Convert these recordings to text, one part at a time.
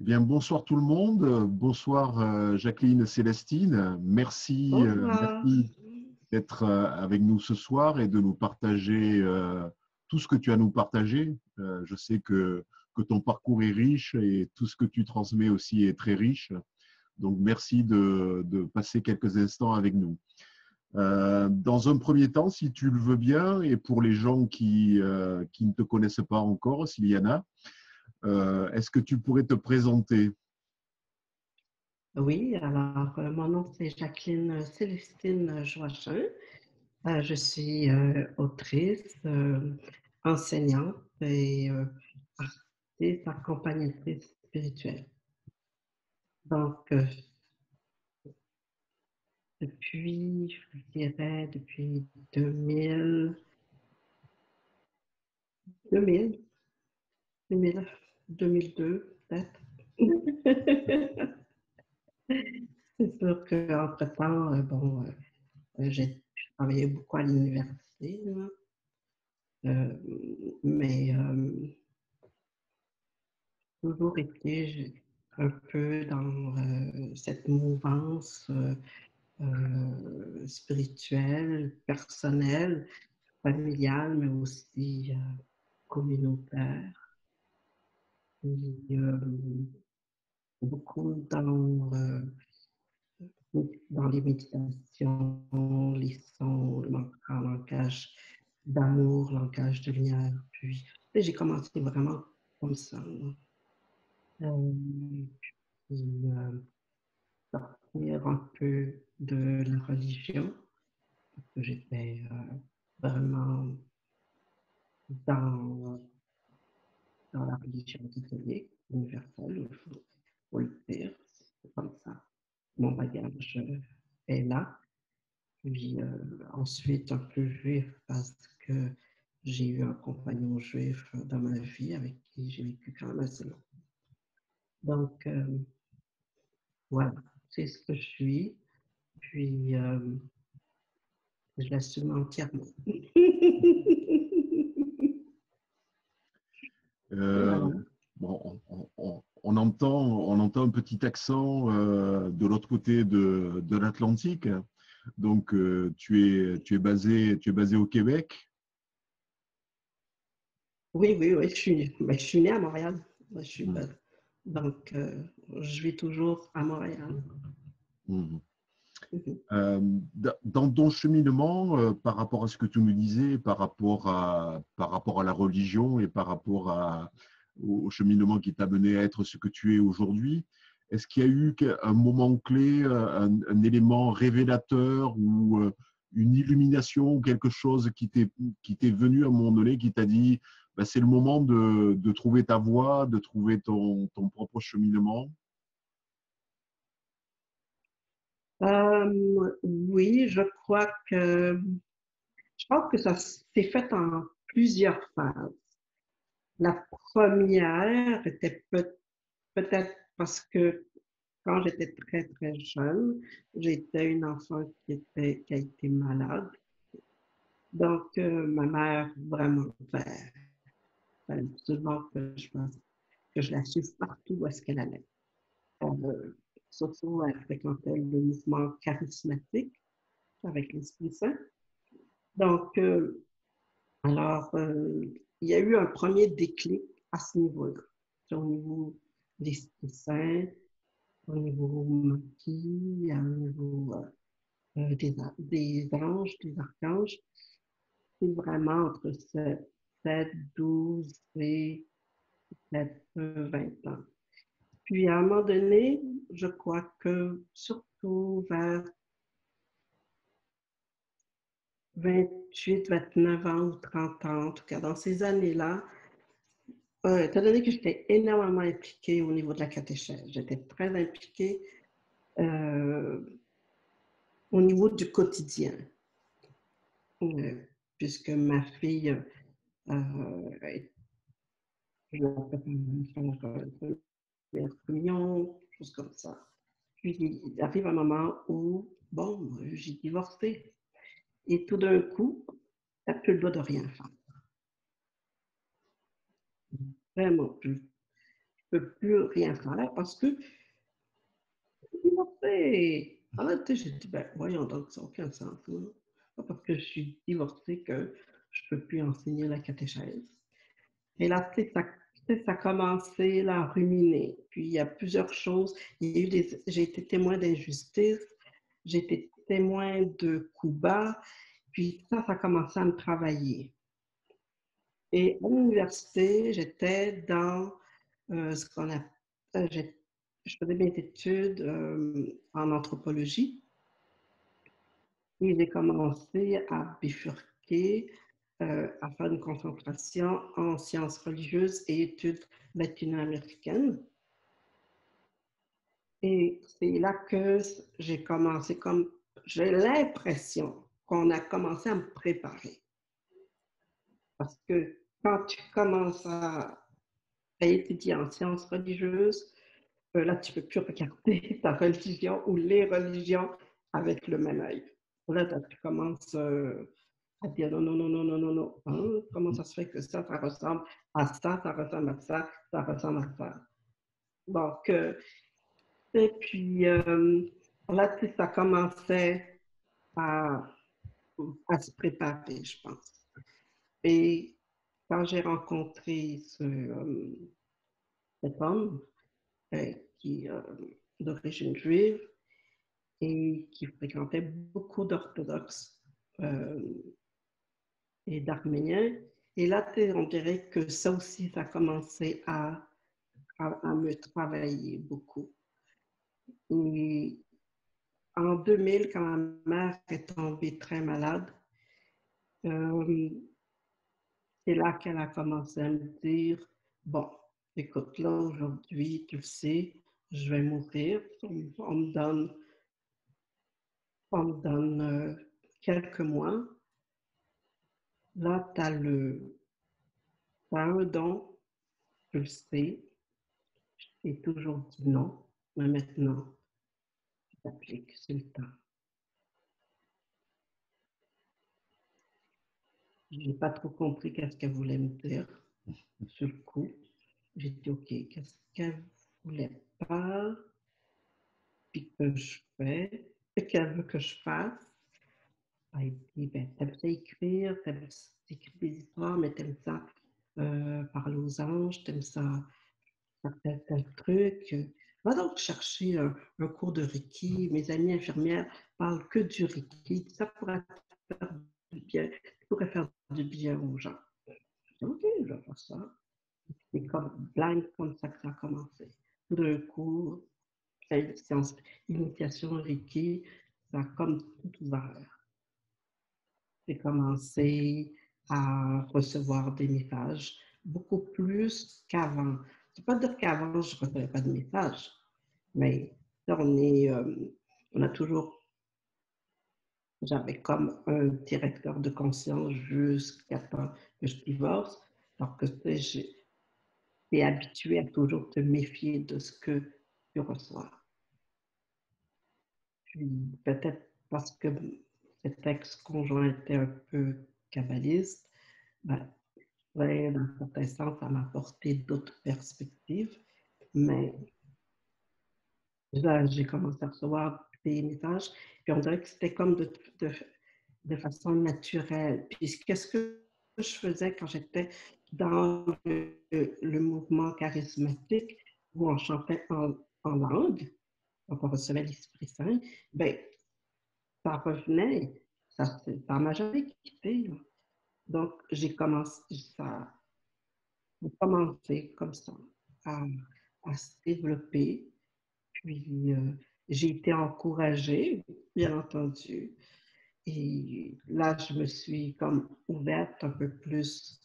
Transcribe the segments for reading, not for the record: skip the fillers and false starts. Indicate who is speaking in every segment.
Speaker 1: Bien, bonsoir tout le monde. Bonsoir Jacqueline Célestine.
Speaker 2: Bonsoir.
Speaker 1: Merci d'être avec nous ce soir et de nous partager tout ce que tu as à nous partager. Je sais que ton parcours est riche et tout ce que tu transmets aussi est très riche. Donc, merci de passer quelques instants avec nous. Dans un premier temps, si tu le veux bien, et pour les gens qui ne te connaissent pas encore, s'il y en a, est-ce que tu pourrais te présenter?
Speaker 2: Oui, alors mon nom c'est Jacqueline Célestine Joachim. Je suis autrice, enseignante et artiste, accompagnatrice spirituelle. Donc, je dirais, depuis 2000, 2002 peut-être. C'est sûr qu'entre-temps, j'ai travaillé beaucoup à l'université, là. Euh, mais toujours été un peu dans cette mouvance spirituelle, personnelle, familiale, mais aussi communautaire. Et, beaucoup dans les méditations, les sons, le langage d'amour, langage de lumière. Puis, j'ai commencé vraiment comme ça, là. Puis, sortir un peu de la religion, parce que j'étais vraiment dans, dans la religion catholique, universelle, faut le dire, c'est comme ça. Mon bagage est là. Puis ensuite, un peu juif, parce que j'ai eu un compagnon juif dans ma vie avec qui j'ai vécu quand même assez longtemps. Donc, voilà, c'est ce que je suis. Puis, je l'assume entièrement.
Speaker 1: Euh,
Speaker 2: Voilà.
Speaker 1: bon, on entend un petit accent de l'autre côté de l'Atlantique. Donc, tu es basé au Québec.
Speaker 2: Oui, oui, oui, je suis née à Montréal.
Speaker 1: Mhm.
Speaker 2: Donc, je vis toujours à Montréal.
Speaker 1: Mhm.
Speaker 2: Mhm.
Speaker 1: Dans ton cheminement, par rapport à ce que tu nous disais, par rapport à la religion et par rapport au cheminement qui t'a mené à être ce que tu es aujourd'hui, est-ce qu'il y a eu un moment clé, un élément révélateur ou une illumination ou quelque chose qui t'est venu à un moment donné, qui t'a dit, bah, c'est le moment de trouver ta voie, de trouver ton propre cheminement?
Speaker 2: Oui, je pense que ça s'est fait en plusieurs phases. La première était peut-être parce que quand j'étais très, très jeune, j'étais une enfant qui a été malade. Donc, ma mère, vraiment, fallait absolument que je la suive partout où est-ce qu'elle allait. Euh, Surtout, elle fréquentait le mouvement charismatique avec l'Esprit Saint. Donc, il y a eu un premier déclic à ce niveau-là, au niveau de l'Esprit Saint, au niveau maquis, au niveau des anges, des archanges. C'est vraiment entre 7, 12 et peut-être 20 ans. Puis à un moment donné, je crois que surtout vers 28, 29 ans ou 30 ans, en tout cas dans ces années-là, étant donné que j'étais énormément impliquée au niveau de la catéchèse, j'étais très impliquée euh, au niveau du quotidien, euh, puisque ma fille, je l'ai fait première communion, choses comme ça. Puis il arrive un moment où, bon, j'ai divorcé. Et tout d'un coup, tu n'as plus le droit de rien faire. Vraiment plus. peux plus rien faire parce que je suis divorcée. Alors, tu sais, j'ai dit, ben, voyons donc, ça n'a aucun sens. Là. Pas parce que je suis divorcée que je ne peux plus enseigner la catéchèse. Et là, ça a commencé là, à ruminer. Puis il y a plusieurs choses. J'ai été témoin d'injustice, j'ai été témoin de coups bas, puis ça a commencé à me travailler. Et à l'université, j'étais dans ce qu'on appelle, je faisais mes études en anthropologie et j'ai commencé à bifurquer, à faire une concentration en sciences religieuses et études latino-américaines. Et c'est là que j'ai commencé, comme j'ai l'impression qu'on a commencé à me préparer. Parce que quand tu commences à étudier en sciences religieuses, là, tu ne peux plus regarder ta religion ou les religions avec le même œil. Là, tu commences à dire non, non, non, non, non, non, non. Hein? Comment ça se fait que ça ressemble à ça, ça ressemble à ça, ça ressemble à ça. Donc, et puis là, ça commençait à, se préparer, je pense. Et quand j'ai rencontré cet homme qui est d'origine juive et qui fréquentait beaucoup d'orthodoxes et d'arméniens, et là, on dirait que ça aussi, ça a commencé à me travailler beaucoup. Et en 2000, quand ma mère est tombée très malade, c'est là qu'elle a commencé à me dire, bon, écoute, là, aujourd'hui, tu le sais, je vais mourir. On me donne quelques mois. Là, tu as un don, tu le sais. J'ai toujours dit non, mais maintenant, tu t'appliques, c'est le temps. Je n'ai pas trop compris qu'est-ce qu'elle voulait me dire sur le coup. J'ai dit, OK, qu'est-ce qu'elle voulait pas, puis que je fais, et qu'elle veut que je fasse. Elle dit, ben, t'aimes ça écrire, t'aimes écrire des histoires, mais t'aimes ça parler aux anges, t'aimes ça faire tel truc. Va donc chercher un cours de Reiki. Mes amies infirmières parlent que du Reiki. Ça pourrait faire du bien, ça pourrait faire du bien aux gens. Je dis, OK, je vais faire ça. C'est comme blind comme ça que ça a commencé. Tout d'un coup, l'initiation Reiki, ça a comme tout ouvert. J'ai commencé à recevoir des messages beaucoup plus qu'avant. Je ne veux pas dire qu'avant, je ne recevais pas de messages, mais là, on a toujours, j'avais comme un directeur de conscience jusqu'à temps que je divorce. Alors que j'ai es habitué à toujours te méfier de ce que tu reçois. Puis peut-être parce que cet ex-conjoint était un peu kabbaliste, ben, ouais, dans un certain sens, ça m'a apporté d'autres perspectives, mais là, j'ai commencé à recevoir des messages, puis on dirait que c'était comme de façon naturelle. Puis qu'est-ce que je faisais quand j'étais dans le mouvement charismatique où on chantait en langue, donc on recevait l'Esprit Saint, bien, ça revenait, ça m'a jamais quitté. Donc, ça a commencé comme ça à, se développer. Puis, j'ai été encouragée, bien entendu. Et là, je me suis comme ouverte un peu plus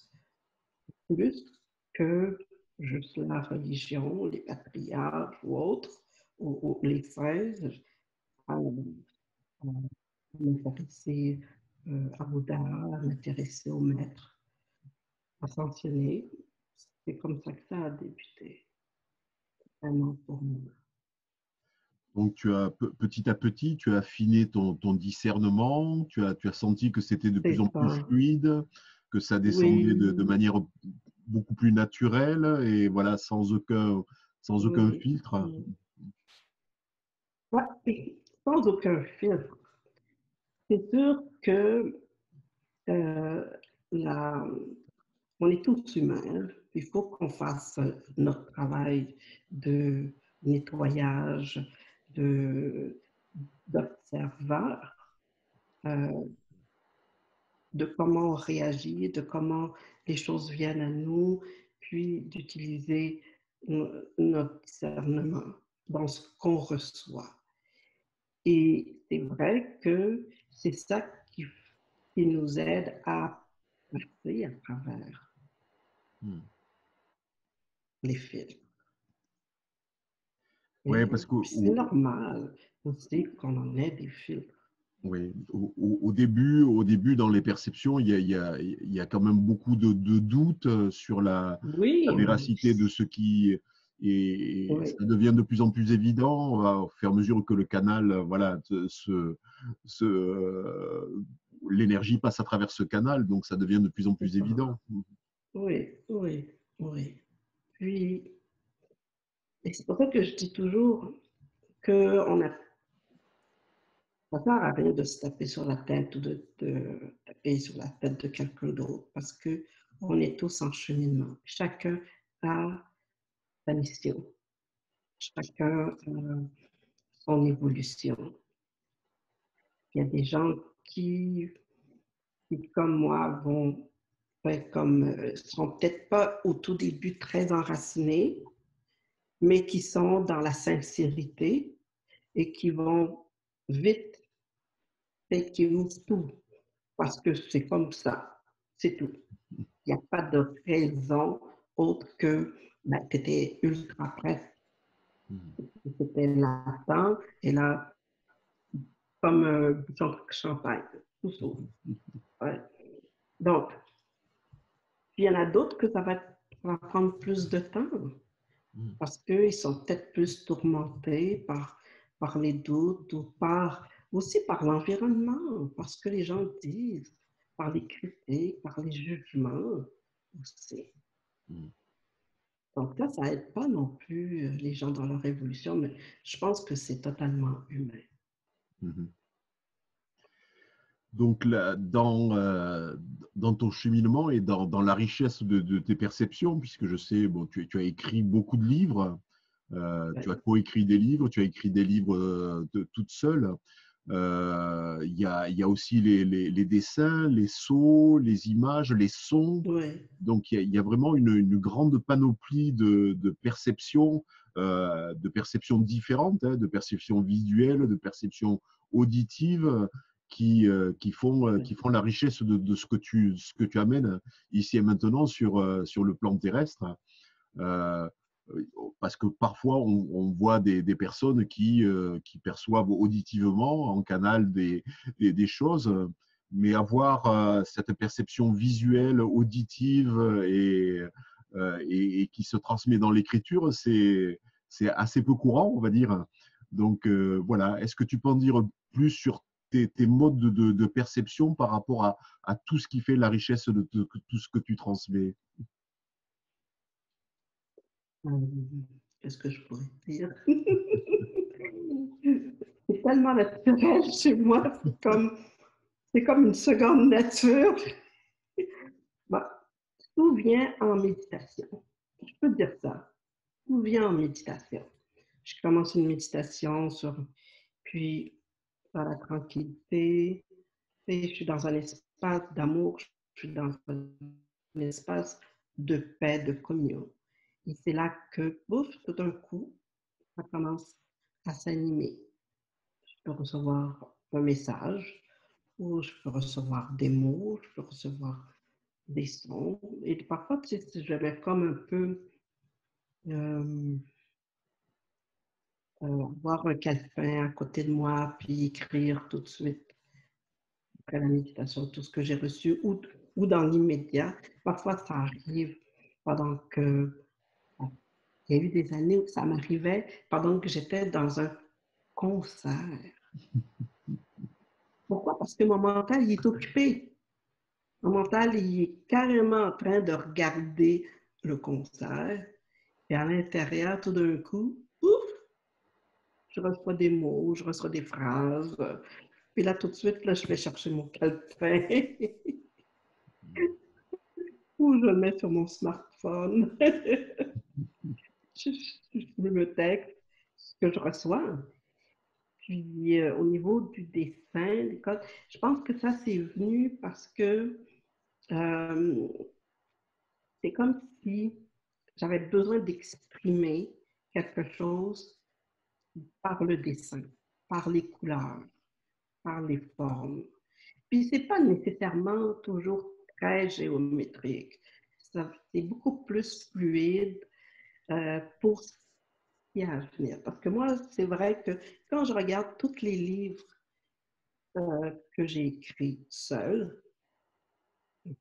Speaker 2: que juste la religion, les patriarches ou autres, ou les frères, à m'intéresser à Bouddha, à m'intéresser au maître, à s'enseigner. C'est comme ça que ça a débuté, vraiment pour moi.
Speaker 1: Donc, petit à petit, tu as affiné ton discernement, tu as senti que c'était de plus en
Speaker 2: C'est
Speaker 1: plus
Speaker 2: ça.
Speaker 1: fluide, que ça descendait de
Speaker 2: Oui,
Speaker 1: manière beaucoup plus naturelle et voilà, sans sans aucun
Speaker 2: oui,
Speaker 1: filtre.
Speaker 2: oui. Ouais, et sans aucun filtre. C'est sûr que euh, la, on est tous humains. Hein. Il faut qu'on fasse notre travail de nettoyage, de, d'observeur, euh, de comment on réagit, de comment les choses viennent à nous, puis d'utiliser notre discernement dans ce qu'on reçoit. Et c'est vrai que c'est ça qui nous aide à passer à travers
Speaker 1: Hmm.
Speaker 2: les films.
Speaker 1: Ouais,
Speaker 2: Et
Speaker 1: parce que
Speaker 2: c'est normal aussi qu'on en ait des films.
Speaker 1: oui, au début, dans les perceptions, il y a quand même beaucoup de doutes sur la
Speaker 2: Oui,
Speaker 1: véracité de ce qui et
Speaker 2: oui,
Speaker 1: ça devient de plus en plus évident au fur et à mesure que le canal, voilà, l'énergie passe à travers ce canal, donc ça devient de plus en
Speaker 2: c'est
Speaker 1: plus
Speaker 2: ça.
Speaker 1: évident.
Speaker 2: Oui, oui, oui. Puis, et c'est pour ça que je dis toujours qu'on a ça sert à rien de se taper sur la tête ou de taper sur la tête de quelqu'un d'autre parce qu'on est tous en cheminement. Chacun a sa mission. Chacun a son évolution. Il y a des gens qui comme moi, sont peut-être pas au tout début très enracinés, mais qui sont dans la sincérité et qui vont vite et qui ouvrent tout parce que c'est comme ça. C'est tout. Il n'y a pas de raison autre que ben, tu étais ultra prête, c'était latent, et là, comme un bouchon de champagne, tout s'ouvre. Ouais. Donc, puis il y en a d'autres que ça va prendre plus de temps parce qu'ils sont peut-être plus tourmentés par les doutes ou aussi par l'environnement, parce que les gens disent, par les critiques, par les jugements aussi. Donc là, ça n'aide pas non plus les gens dans leur évolution, mais je pense que c'est totalement humain.
Speaker 1: Mhm. Donc, là, dans ton cheminement et dans la richesse de tes perceptions, puisque je sais, bon, tu as écrit beaucoup de livres, tu as
Speaker 2: Ouais,
Speaker 1: coécrit des livres, tu as écrit des livres toute seule. Il y a aussi les dessins, les sceaux, les images, les sons.
Speaker 2: ouais,
Speaker 1: Donc, il y a vraiment une grande panoplie de perceptions différentes, hein, de perceptions visuelles, de perceptions auditives qui font la richesse de ce que tu amènes ici et maintenant sur le plan terrestre. Euh, Parce que parfois, on voit des personnes qui perçoivent auditivement en canal des choses, mais avoir cette perception visuelle, auditive et qui se transmet dans l'écriture, c'est assez peu courant, on va dire. Donc voilà, est-ce que tu peux en dire plus sur tes modes de perception par rapport à tout ce qui fait la richesse de tout ce que tu transmets?
Speaker 2: euh, qu'est-ce que je pourrais dire? C'est tellement naturel chez moi, c'est comme une seconde nature. Bon, tout vient en méditation. Je peux dire ça. Tout vient en méditation. Je commence une méditation puis dans la tranquillité, et je suis dans un espace d'amour, je suis dans un espace de paix, de communion. Et c'est là que, bouf, tout d'un coup, ça commence à s'animer. Je peux recevoir un message, ou je peux recevoir des mots, je peux recevoir des sons. Et parfois, tu sais, je vais comme un peu euh, boire un calepin à côté de moi, puis écrire tout de suite après la méditation, tout ce que j'ai reçu, ou dans l'immédiat. Parfois, ça arrive pendant que... Il y a eu des années où ça m'arrivait pendant que j'étais dans un concert. Pourquoi? Parce que mon mental, il est occupé. Mon mental, il est carrément en train de regarder le concert. Et à l'intérieur, tout d'un coup, ouf, je reçois des mots, je reçois des phrases. Puis là, tout de suite, là, je vais chercher mon calepin ou je le mets sur mon smartphone. Je le texte, ce que je reçois. Puis au niveau du dessin, je pense que ça, c'est venu parce que euh, c'est comme si j'avais besoin d'exprimer quelque chose par le dessin, par les couleurs, par les formes. Puis c'est pas nécessairement toujours très géométrique. C'est beaucoup plus fluide pour ce qui est à venir. Parce que moi, c'est vrai que quand je regarde tous les livres que j'ai écrits seul,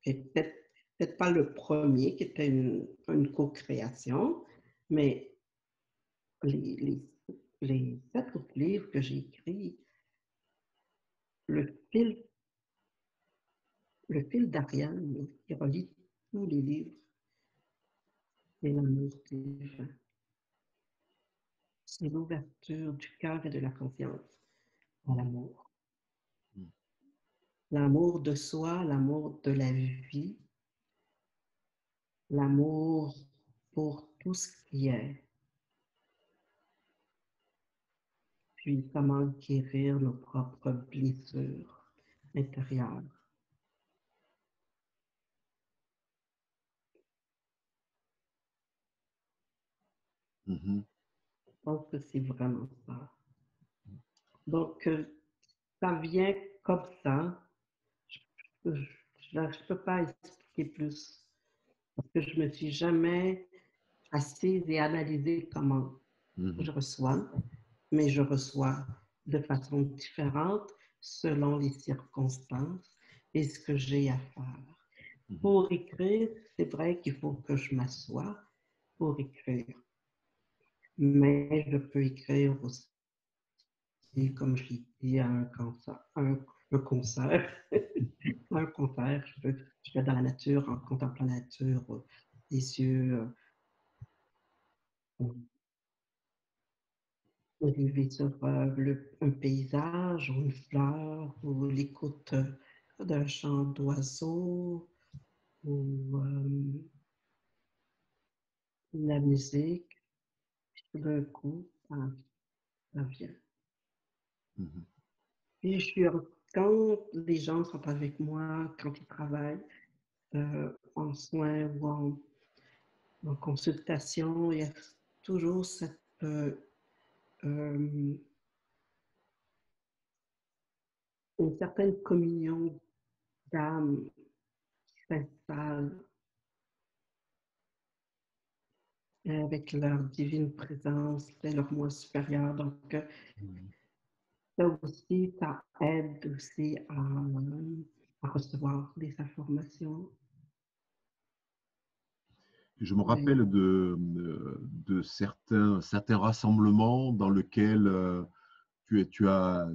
Speaker 2: peut-être pas le premier qui était une co-création, mais les, les, les 7 autres livres que j'ai écrits, le fil, le fil d'Ariane qui relie tous les livres, c'est l'amour divin. C'est l'ouverture du cœur et de la confiance à l'amour. L'amour de soi, l'amour de la vie, l'amour pour tout ce qui est. Puis comment guérir nos propres blessures intérieures.
Speaker 1: Mhm.
Speaker 2: Je pense que c'est vraiment ça. Donc, ça vient comme ça. Je ne peux pas expliquer plus parce que je ne me suis jamais assise et analysée comment
Speaker 1: Mhm.
Speaker 2: je reçois, mais je reçois de façon différente selon les circonstances et ce que j'ai à faire.
Speaker 1: Mhm.
Speaker 2: Pour écrire, c'est vrai qu'il faut que je m'assoie pour écrire, mais je peux écrire aussi, comme je l'ai dit, à un concert. Un concert. Un concert, je vais dans la nature, en contemplant la nature, les yeux rivés sur un paysage ou une fleur ou l'écoute d'un chant d'oiseau ou la musique. Puis tout d'un coup, ça vient.
Speaker 1: Mhm.
Speaker 2: Et je suis quand les gens sont avec moi, quand ils travaillent en soins ou en consultation, il y a toujours cette une certaine communion d'âme qui s'installe avec leur divine présence et leur moi supérieur. Donc, ça aussi, ça aide aussi à recevoir des informations.
Speaker 1: Je me
Speaker 2: Mais,
Speaker 1: rappelle de certains rassemblements dans lesquels tu as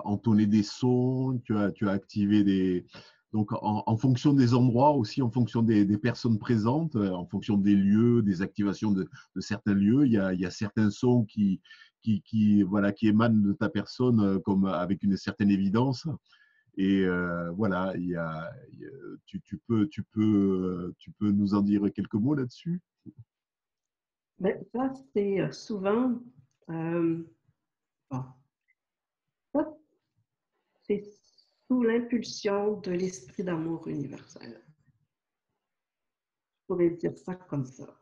Speaker 1: entonné des sons, tu as activé des... Donc, en fonction des endroits aussi, en fonction des personnes présentes, en fonction des lieux, des activations de certains lieux, il y a certains sons voilà, qui émanent de ta personne comme avec une certaine évidence. Et voilà, tu peux nous en dire quelques mots là-dessus?
Speaker 2: mais ça, c'est souvent, euh, bon, ça, c'est sous l'impulsion de l'esprit d'amour universel. Je pourrais dire ça comme ça.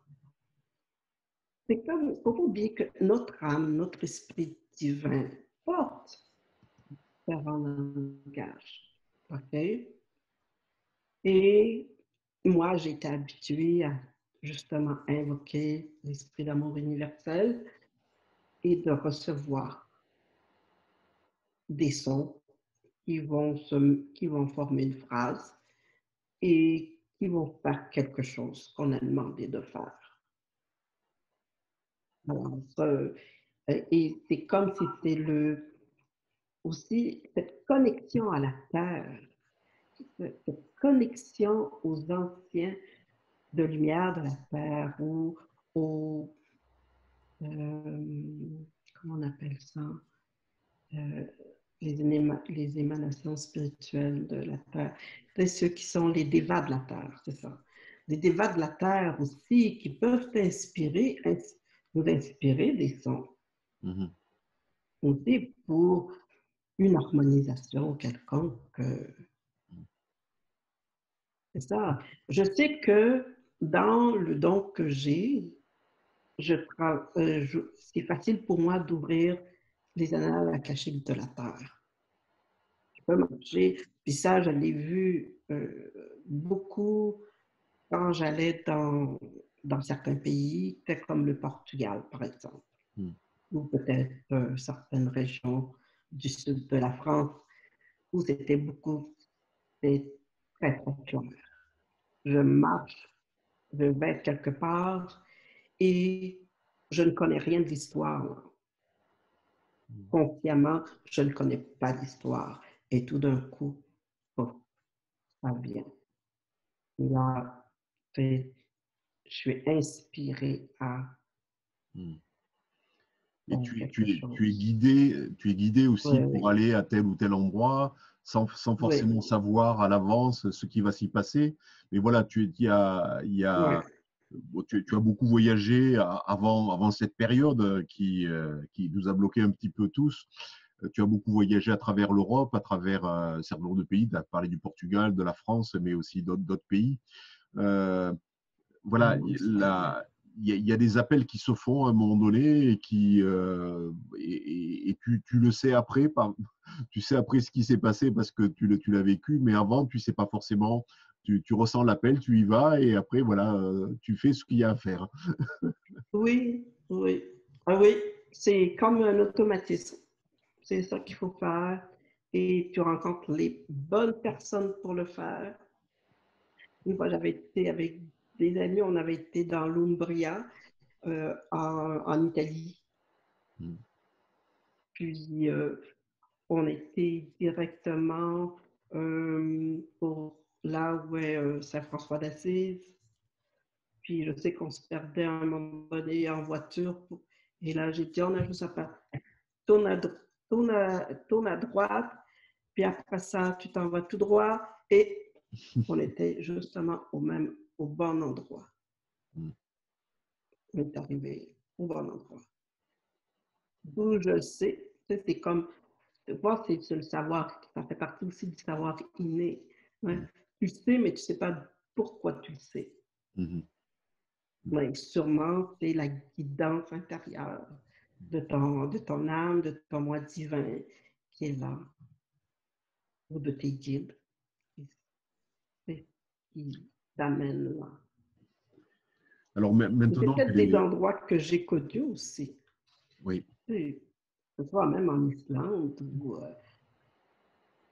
Speaker 2: C'est comme, il ne faut pas oublier que notre âme, notre esprit divin porte différents langages. OK? Et moi, j'ai été habituée à justement invoquer l'esprit d'amour universel et de recevoir des sons qui vont former une phrase et qui vont faire quelque chose qu'on a demandé de faire. Alors, et c'est comme si c'était aussi cette connexion à la terre, cette connexion aux anciens de lumière de la terre ou aux comment on appelle ça? Euh, les émanations spirituelles de la Terre. C'est ceux qui sont les dévas de la Terre, c'est ça. Les dévas de la Terre aussi qui peuvent nous inspirer des sons
Speaker 1: Mhm.
Speaker 2: aussi pour une harmonisation quelconque. C'est ça. Je sais que dans le don que j'ai, c'est facile pour moi d'ouvrir les annales akashiques de la Terre. Je peux marcher, puis ça, je l'ai vu beaucoup quand j'allais dans certains pays, peut-être comme le Portugal, par exemple,
Speaker 1: Mhm.
Speaker 2: ou peut-être certaines régions du sud de la France, où c'était très, très clair. Je marche, je vais quelque part et je ne connais rien de l'histoire. Consciemment, je ne connais pas l'histoire. Et tout d'un coup, oh, ça vient. Là, je suis inspirée à
Speaker 1: Mhm. Et
Speaker 2: faire quelque chose.
Speaker 1: tu es guidé aussi
Speaker 2: Oui,
Speaker 1: pour
Speaker 2: oui,
Speaker 1: aller à tel ou tel endroit sans forcément
Speaker 2: oui,
Speaker 1: savoir à l'avance ce qui va s'y passer. Mais voilà, il y
Speaker 2: oui,
Speaker 1: a, bon, tu as beaucoup voyagé avant cette période qui nous a bloqués un petit peu tous. Tu as beaucoup voyagé à travers l'Europe, à travers un certain nombre de pays. Tu as parlé du Portugal, de la France, mais aussi d'autres pays. Euh, voilà,
Speaker 2: en Espagne.
Speaker 1: il y a des appels qui se font à un moment donné et tu le sais après, tu sais après ce qui s'est passé parce que tu l'as vécu, mais avant, tu sais pas forcément, tu ressens l'appel, tu y vas et après, voilà, tu fais ce qu'il y a à faire.
Speaker 2: Oui, oui. Ah oui, c'est comme un automatisme. C'est ça qu'il faut faire. Et tu rencontres les bonnes personnes pour le faire. Une fois, j'avais été avec des amis, on avait été dans l'Umbria, en Italie.
Speaker 1: Mm.
Speaker 2: Puis, on était directement pour là où est Saint-François d'Assise. Puis, je sais qu'on se perdait à un moment donné en voiture. Et là, j'ai dit, on a juste à faire, tourne à, tourne à droite. Puis après ça, tu t'en vas tout droit. Et on était justement au bon endroit.
Speaker 1: Mm.
Speaker 2: On est arrivé au bon endroit. D'où je sais, c'est comme, voir, c'est le savoir, ça fait partie aussi du savoir inné. Hein.
Speaker 1: Mm.
Speaker 2: Tu sais, mais tu ne sais pas pourquoi tu le sais.
Speaker 1: Mm.
Speaker 2: Mais sûrement, c'est la guidance intérieure de ton âme, de ton moi divin qui est là, ou de tes guides qui t'amènent là.
Speaker 1: Alors
Speaker 2: Mais c'est
Speaker 1: maintenant que
Speaker 2: peut-être des endroits que j'ai connus aussi.
Speaker 1: oui,
Speaker 2: Que ce soit même en Islande ou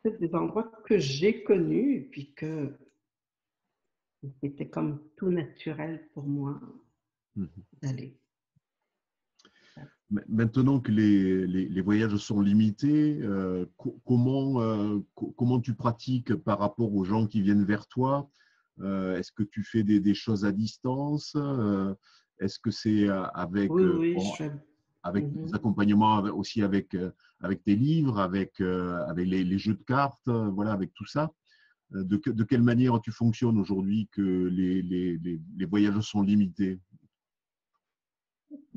Speaker 2: peut-être des endroits que j'ai connus puis que c'était comme tout naturel pour moi
Speaker 1: mm.
Speaker 2: d'aller.
Speaker 1: Maintenant que les voyages sont limités, comment tu pratiques par rapport aux gens qui viennent vers toi? Est-ce que tu fais des choses à distance? Est-ce que c'est
Speaker 2: Oui, oui,
Speaker 1: bon,
Speaker 2: je fais.
Speaker 1: avec des
Speaker 2: Mhm.
Speaker 1: accompagnements aussi avec tes livres, avec les jeux de cartes, voilà, avec tout ça? De quelle manière tu fonctionnes aujourd'hui que les voyages sont limités?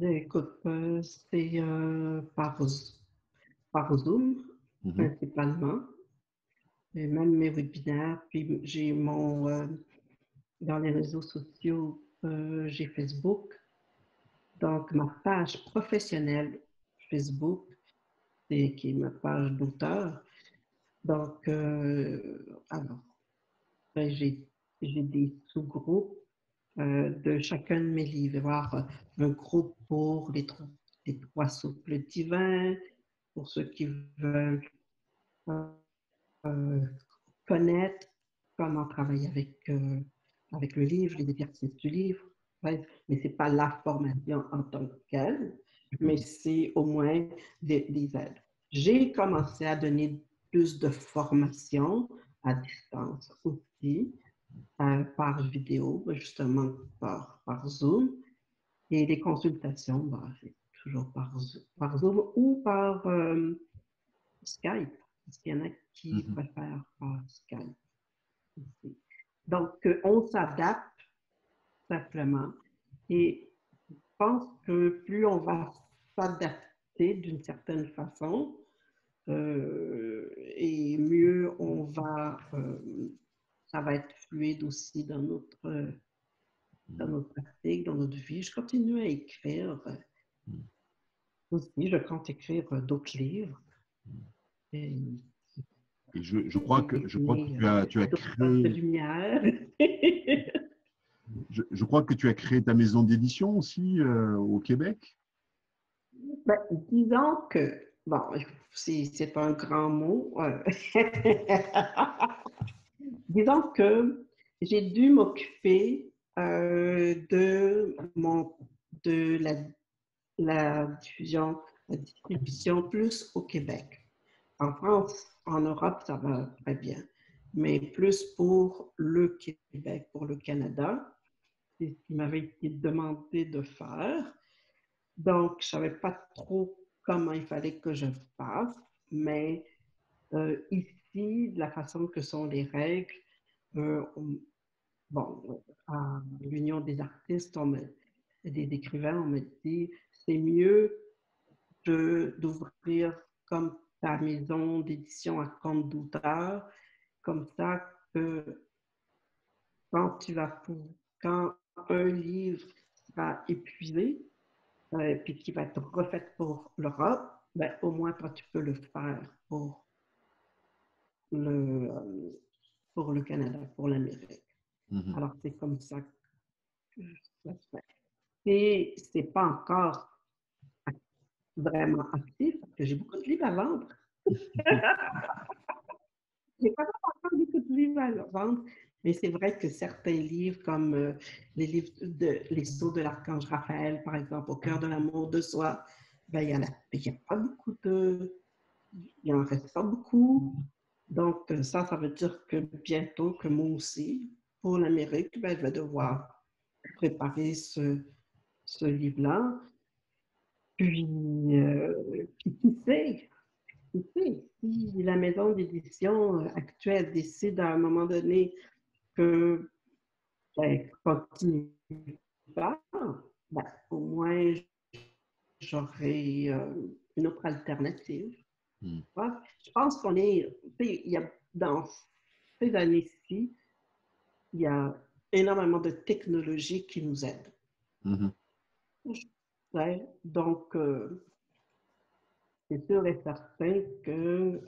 Speaker 2: Écoute, c'est par Zoom
Speaker 1: Mhm.
Speaker 2: principalement, et même mes webinaires. Puis j'ai dans les réseaux sociaux, j'ai Facebook. Donc, ma page professionnelle Facebook, c'est qui est ma page d'auteur. Donc, alors, ben, j'ai des sous-groupes de chacun de mes livres. Il va y avoir un groupe pour les trois souples divins, pour ceux qui veulent euh, connaître comment travailler avec le livre, les exercices du livre. Ouais, mais ce n'est pas la formation en tant que telle, mais c'est au moins des aides. J'ai commencé à donner plus de formation à distance aussi, par vidéo, justement par Zoom. Et les consultations, bah, toujours par Zoom ou par Skype, parce qu'il y en a qui préfèrent par Skype aussi. Donc, on s'adapte simplement. Et je pense que plus on va s'adapter d'une certaine façon, et mieux ça va être fluide aussi dans notre pratique, dans notre vie. Je continue à écrire. Aussi, je compte écrire d'autres livres. Et
Speaker 1: je crois que tu as
Speaker 2: d'autres sortes de
Speaker 1: créé,
Speaker 2: lumière.
Speaker 1: je crois que tu as créé ta maison d'édition aussi au Québec.
Speaker 2: Ben, disons que, bon, c'est un grand mot. Disons que j'ai dû m'occuper de la diffusion, la distribution plus au Québec. En France, en Europe, ça va très bien, mais plus pour le Québec, pour le Canada, c'est ce qui m'avait été demandé de faire. Donc, je ne savais pas trop comment il fallait que je fasse, mais ici, de la façon que sont les règles, euh, on- bon, à l'Union des artistes, des écrivains, on me dit, c'est mieux d'ouvrir comme ta maison d'édition à compte d'auteur, comme ça que quand quand un livre sera épuisé, puis qui va être refait pour l'Europe, ben, au moins toi, tu peux le faire le, euh, pour le Canada, pour l'Amérique. Alors, c'est comme ça que ça se fait. Et c'est pas encore vraiment actif parce que j'ai beaucoup de livres à vendre. J'ai pas encore beaucoup de livres à vendre, mais c'est vrai que certains livres, comme les livres de Les Sceaux de l'Archange Raphaël, par exemple, Au cœur de l'amour de soi, ben, il y a pas beaucoup il en reste pas beaucoup. Donc, ça veut dire que bientôt, que moi aussi, pour l'Amérique, ben, je vais devoir préparer ce livre-là. Puis qui sait, si la maison d'édition actuelle décide à un moment donné que ben, continue pas, ben, au moins j'aurai une autre alternative. Ouais. Je pense qu'on est, il y a, dans ces années-ci, il y a énormément de technologies qui nous aident. Ouais. Donc, c'est sûr et certain que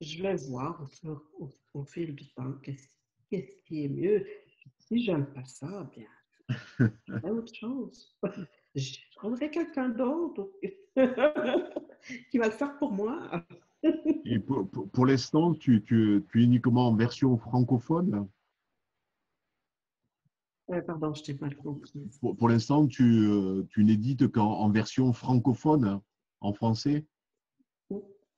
Speaker 2: je vais voir au fil du temps qu'est-ce qui est mieux. Si j'aime pas ça, bien, je ferai autre chose. Je trouverai quelqu'un d'autre qui va le faire pour moi.
Speaker 1: Et pour l'instant, tu es uniquement en version francophone.
Speaker 2: Pardon, je t'ai mal compris.
Speaker 1: Pour l'instant, tu n'édites qu'en version francophone, en français.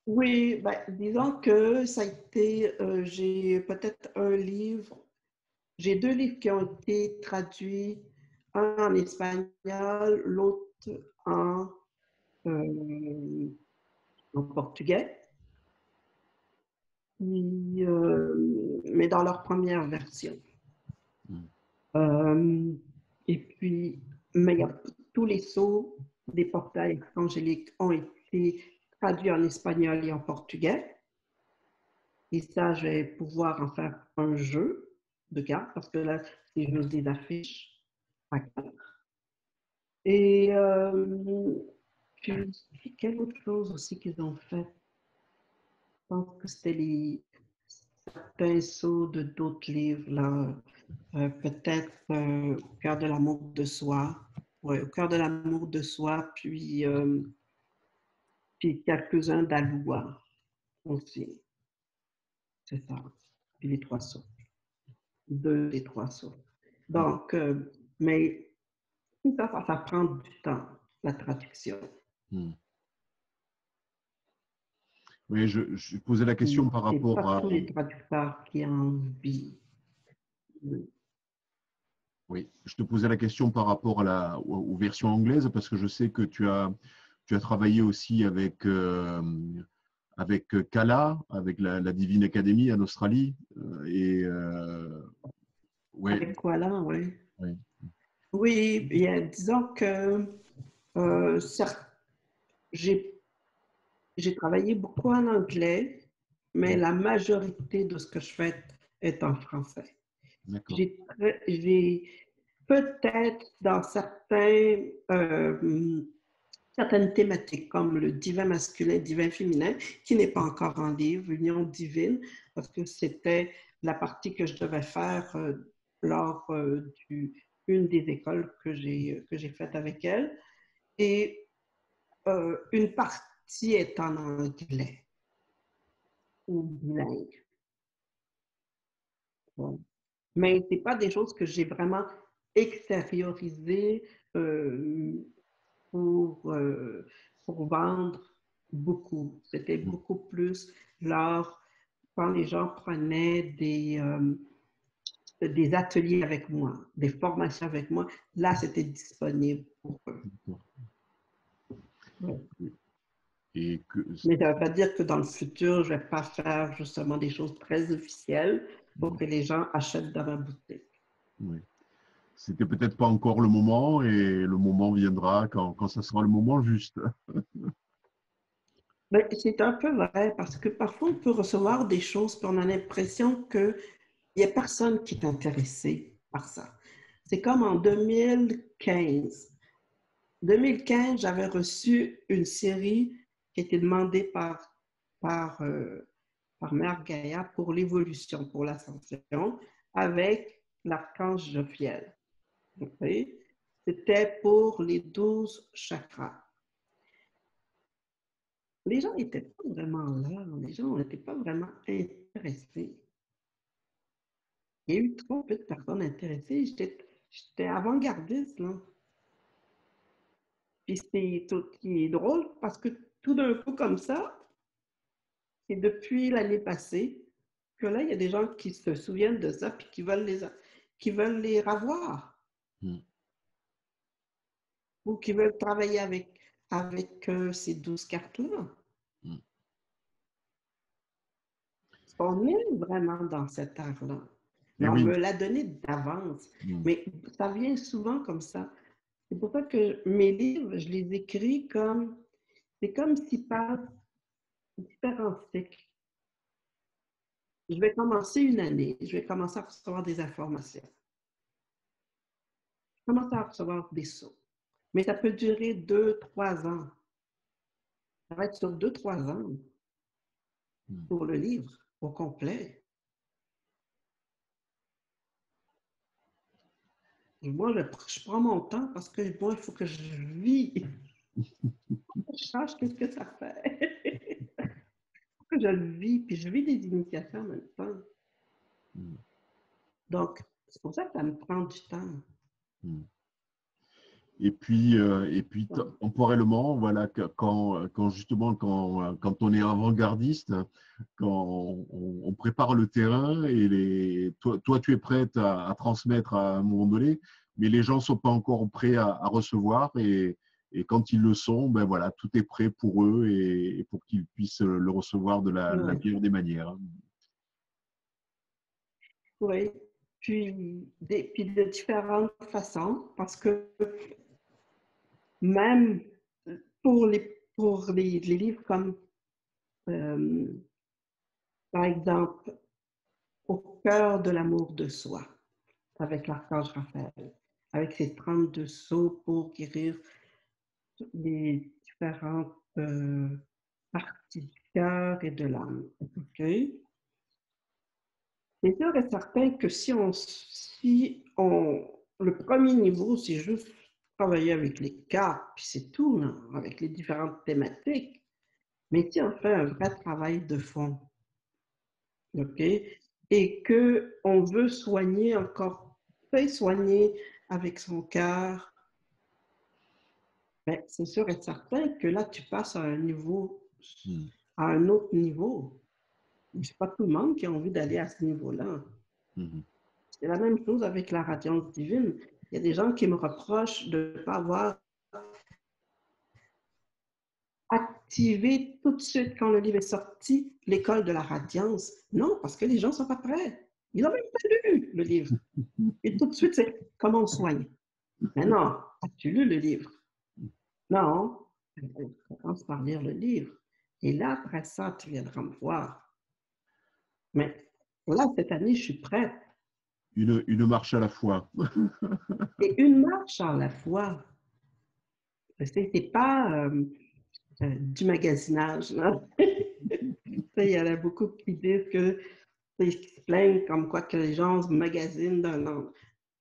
Speaker 2: Oui, ben, disons que ça a été, j'ai peut-être j'ai deux livres qui ont été traduits, un en espagnol, l'autre euh, en portugais, mais dans leur première version. Euh, et puis, mais tous les sceaux des portails angéliques ont été traduits en espagnol et en portugais. Et ça, je vais pouvoir en faire un jeu de cartes parce que là, c'est juste des affiches à cartes. Et puis, quelle autre chose aussi qu'ils ont fait? Je pense que c'était certains sauts de d'autres livres, là. Peut-être Au cœur de l'amour de soi. Ouais, Au cœur de l'amour de soi, puis quelques-uns d'Aloua aussi. C'est ça. Puis les trois sauts. Deux des trois sauts. Donc, mais ça prend du temps, la traduction.
Speaker 1: Oui, je posais la question par
Speaker 2: C'est pas
Speaker 1: rapport à…
Speaker 2: tous les traducteurs qui ont envie.
Speaker 1: Oui, je te posais la question par rapport aux versions anglaises parce que je sais que tu as travaillé aussi avec Kala, avec la Divine Academy en Australie. Ouais,
Speaker 2: Avec quoi là, oui.
Speaker 1: ouais,
Speaker 2: Oui, disons que certes, j'ai j'ai travaillé beaucoup en anglais, mais
Speaker 1: ouais,
Speaker 2: la majorité de ce que je fais est en français.
Speaker 1: d'accord.
Speaker 2: J'ai peut-être dans certaines thématiques comme le divin masculin, divin féminin, qui n'est pas encore en livre, Union divine, parce que c'était la partie que je devais faire lors d'une des écoles que j'ai faites avec elle. Et une partie est en anglais ou bilingue. Bon. Mais ce n'est pas des choses que j'ai vraiment extériorisées euh, pour, euh, pour vendre beaucoup. C'était beaucoup plus lors quand les gens prenaient des ateliers avec moi, des formations avec moi. Là, c'était disponible pour eux. Ouais.
Speaker 1: Et que,
Speaker 2: Mais ça ne veut pas dire que dans le futur, je ne vais pas faire justement des choses très officielles pour que les gens achètent dans ma boutique.
Speaker 1: ouais. C'était peut-être pas encore le moment et le moment viendra quand ça sera le moment juste.
Speaker 2: Ben, c'est un peu vrai parce que parfois on peut recevoir des choses puis on a l'impression qu'il n'y a personne qui est intéressé par ça. C'est comme en 2015. 2015, j'avais reçu une série qui était demandée par, euh, par Mère Gaïa pour l'évolution, pour l'ascension, avec l'archange Jophiel. Okay? C'était pour les 12 chakras. Les gens n'étaient pas vraiment là, les gens n'étaient pas vraiment intéressés. Il y a eu trop peu de personnes intéressées. J'étais avant-gardiste, là. Puis c'est tout qui est drôle parce que tout d'un coup, comme ça, c'est depuis l'année passée que là, il y a des gens qui se souviennent de ça puis qui veulent les revoir
Speaker 1: Mm.
Speaker 2: ou qui veulent travailler avec ces 12 cartes-là.
Speaker 1: Mm.
Speaker 2: On est vraiment dans cet art-là. Mais
Speaker 1: Et
Speaker 2: on
Speaker 1: oui.
Speaker 2: me l'a donné d'avance.
Speaker 1: Mm.
Speaker 2: Mais ça vient souvent comme ça. C'est pour ça que mes livres, je les écris comme, c'est comme s'ils passent différents cycles. Je vais commencer une année, je vais commencer à recevoir des informations. Je vais commencer à recevoir des sauts. Mais ça peut durer 2, 3 ans. Ça va être sur 2, 3 ans
Speaker 1: Mm.
Speaker 2: pour le livre au complet. Et moi, je prends mon temps parce que moi, il faut que je vis. Je sache qu'est-ce que ça fait. Je le vis, puis je vis des initiations en même temps.
Speaker 1: Mm.
Speaker 2: Donc, c'est pour ça que ça me prend du temps.
Speaker 1: Mm. Et puis
Speaker 2: Bon.
Speaker 1: temporellement, voilà, quand justement, quand on est avant-gardiste, quand on prépare le terrain et toi, tu es prête à transmettre à un moment donné, mais les gens ne sont pas encore prêts à recevoir et quand ils le sont, ben voilà, tout est prêt pour eux et pour qu'ils puissent le recevoir de la
Speaker 2: Ouais.
Speaker 1: meilleure des manières.
Speaker 2: Oui. Puis de différentes façons, parce que même pour les livres comme, euh, par exemple, Au cœur de l'amour de soi, avec l'archange Raphaël, avec ses 32 sceaux pour guérir les différentes parties du cœur et de l'âme. Okay? C'est sûr et certain que le premier niveau, c'est juste travailler avec les cartes, puis c'est tout, là, avec les différentes thématiques. Mais si on fait un vrai travail de fond, OK? Et qu'on veut soigner encore, soigner avec son cœur, ben, c'est sûr et certain que là, tu passes
Speaker 1: Mm.
Speaker 2: à un autre niveau. C'est pas tout le monde qui a envie d'aller à ce niveau-là.
Speaker 1: Mhm.
Speaker 2: c'est la même chose avec la radiance divine. Il y a des gens qui me reprochent de ne pas avoir activé tout de suite quand le livre est sorti l'école de la radiance. Non, parce que les gens ne sont pas prêts. Ils n'ont même pas lu le livre. Et tout de suite, c'est comment on soigne. Mais non, as-tu lu le livre? Non, on commence par lire le livre. Et là, après ça, tu viendras me voir. Mais là, cette année, je suis prête.
Speaker 1: Une marche à la fois.
Speaker 2: Et une marche à la fois. C'est pas du magasinage. Là. Il y en a beaucoup qui disent que ils se plaignent comme quoi que les gens se magasinent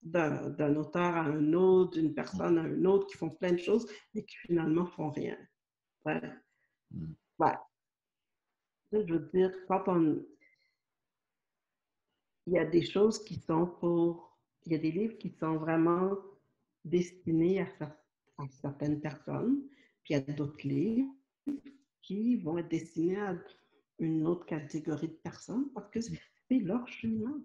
Speaker 2: d'un auteur à un autre, d'une personne à une autre, qui font plein de choses, mais qui finalement font rien. Ouais. Ouais. Je veux dire, il y a des choses qui sont il y a des livres qui sont vraiment destinés à certaines personnes, puis il y a d'autres livres qui vont être destinés à une autre catégorie de personnes parce que c'est leur cheminement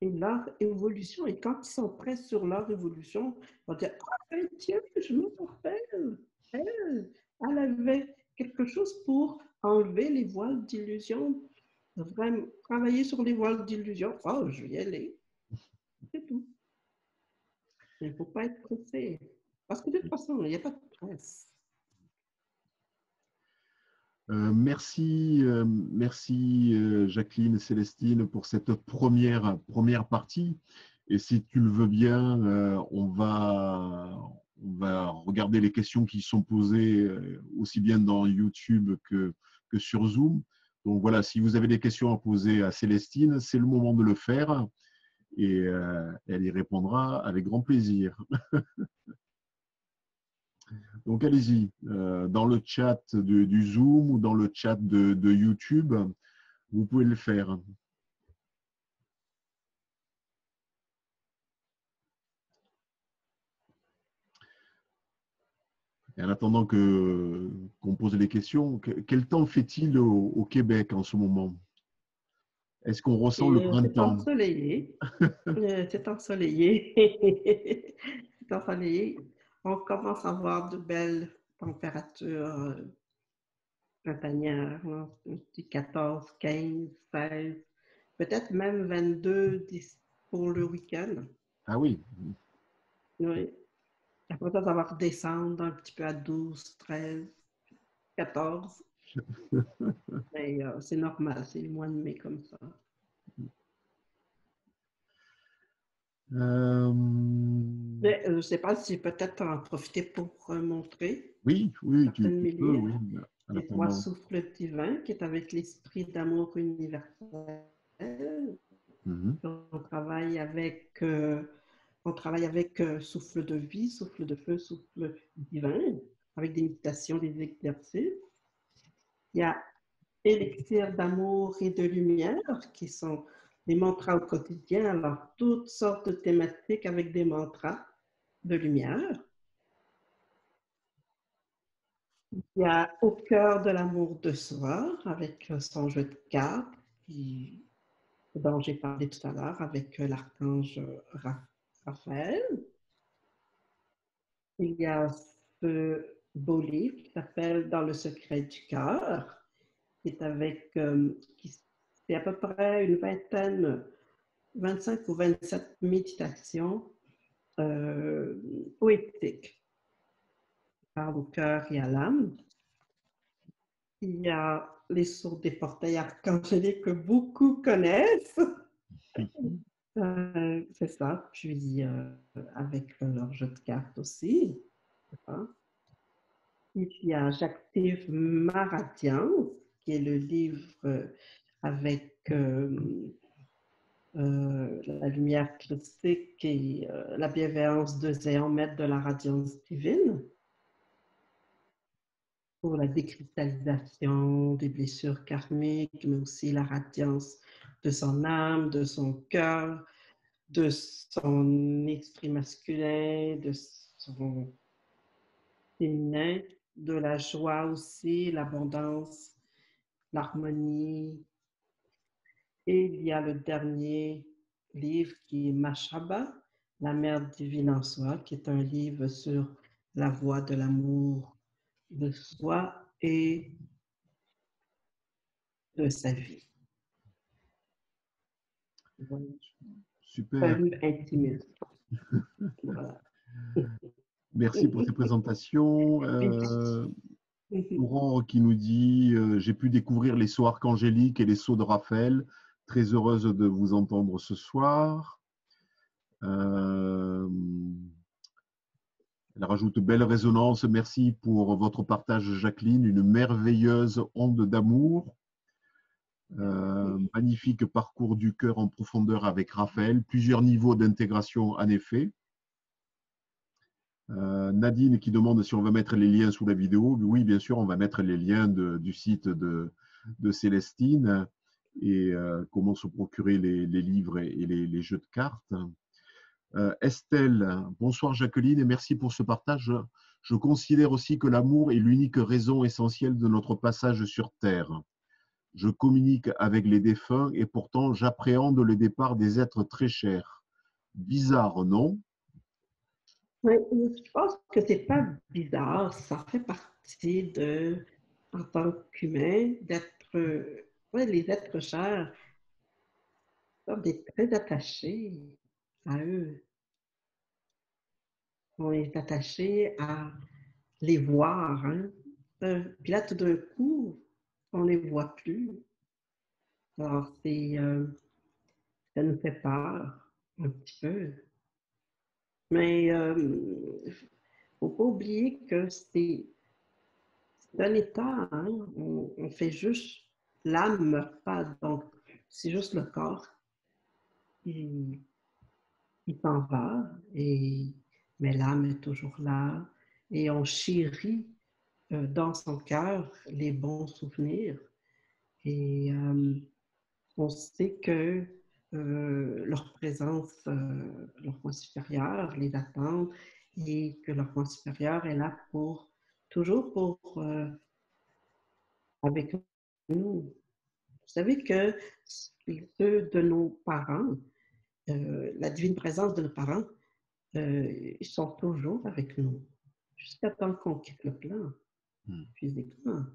Speaker 2: et leur évolution. Et quand ils sont prêts sur leur évolution, ils vont dire ah, ben, tiens, je me rappelle, elle avait quelque chose pour enlever les voiles d'illusion, vraiment travailler sur les voiles d'illusion. Oh, je vais y aller. C'est tout. Il ne faut pas être pressé. Parce que de toute façon, il n'y a pas de presse.
Speaker 1: Merci Jacqueline et Célestine pour cette première partie. Et si tu le veux bien, on va regarder les questions qui sont posées aussi bien dans YouTube que sur Zoom. Donc voilà, si vous avez des questions à poser à Célestine, c'est le moment de le faire et elle y répondra avec grand plaisir. Donc allez-y, dans le chat du Zoom ou dans le chat de YouTube, vous pouvez le faire. Et en attendant qu'on pose les questions, quel temps fait-il au Québec en ce moment? Est-ce qu'on ressent le
Speaker 2: C'est
Speaker 1: printemps?
Speaker 2: ensoleillé. C'est ensoleillé. C'est ensoleillé. On commence à avoir de belles températures printanières, hein, 14, 15, 16, peut-être même 22 pour le week-end.
Speaker 1: Ah oui.
Speaker 2: Oui. Après ça, ça va redescendre un petit peu à 12, 13, 14. Mais c'est normal, c'est le mois de mai comme ça. Je ne sais pas si peut-être en profiter pour montrer
Speaker 1: Oui, oui,
Speaker 2: certaines de
Speaker 1: tu
Speaker 2: mes
Speaker 1: peux, oui,
Speaker 2: livres.
Speaker 1: en
Speaker 2: Les Trois
Speaker 1: attendant.
Speaker 2: souffles divins, qui est avec l'esprit d'amour universel.
Speaker 1: Mhm.
Speaker 2: On travaille avec souffle de vie, souffle de feu, souffle divin, avec des méditations, des exercices. Il y a élixir d'amour et de lumière, qui sont des mantras au quotidien, alors toutes sortes de thématiques avec des mantras de lumière. Il y a Au cœur de l'amour de soi, avec son jeu de cartes, dont j'ai parlé tout à l'heure, avec l'archange Raphaël. Il y a ce beau livre qui s'appelle Dans le secret du cœur, qui est c'est à peu près une vingtaine, 25 ou 27 méditations poétiques qui parlent au cœur et à l'âme. Il y a Les sourds des portails archangéliques que beaucoup connaissent. C'est ça. Puis avec leur jeu de cartes aussi. Hein. Et puis il y a J'active ma radiance, qui est le livre avec la lumière christique et la bienveillance de Zéon, maître de la radiance divine, pour la décristallisation des blessures karmiques, mais aussi la radiance de son âme, de son cœur, de son esprit masculin, de son féminin, de la joie aussi, l'abondance, l'harmonie. Et il y a le dernier livre qui est Mashaba, la mère divine en soi, qui est un livre sur la voie de l'amour de soi et de sa vie. Voilà. Un
Speaker 1: Super.
Speaker 2: livre intimiste. Voilà.
Speaker 1: Merci pour ces présentations. Laurent qui nous dit j'ai pu découvrir les sauts archangéliques et les sauts de Raphaël. Très heureuse de vous entendre ce soir. Elle rajoute belle résonance. Merci pour votre partage, Jacqueline. Une merveilleuse onde d'amour. Magnifique parcours du cœur en profondeur avec Raphaël. Plusieurs niveaux d'intégration, en effet. Nadine qui demande si on va mettre les liens sous la vidéo. Oui, bien sûr, on va mettre les liens du site de Célestine et comment se procurer les livres et les jeux de cartes. Estelle, bonsoir Jacqueline et merci pour ce partage. Je considère aussi que l'amour est l'unique raison essentielle de notre passage sur Terre. Je communique avec les défunts et pourtant j'appréhende le départ des êtres très chers. Bizarre, non?
Speaker 2: Oui, je pense que c'est pas bizarre, ça fait partie de, en tant qu'humain, d'être, ouais, les êtres chers, on est très attachés à eux. On est attaché à les voir, hein. Puis là, tout d'un coup, on ne les voit plus. Alors, ça nous fait peur un petit peu. Mais il ne faut pas oublier que c'est un état, hein. On fait juste, l'âme ne meurt pas, donc c'est juste le corps. Il, il s'en va, mais l'âme est toujours là et on chérit dans son cœur les bons souvenirs. Et on sait que leur présence, leur point supérieur les attend et que leur point supérieur est là pour toujours pour avec nous. Vous savez que ceux de nos parents, la divine présence de nos parents, ils sont toujours avec nous jusqu'à temps qu'on quitte le plan physiquement.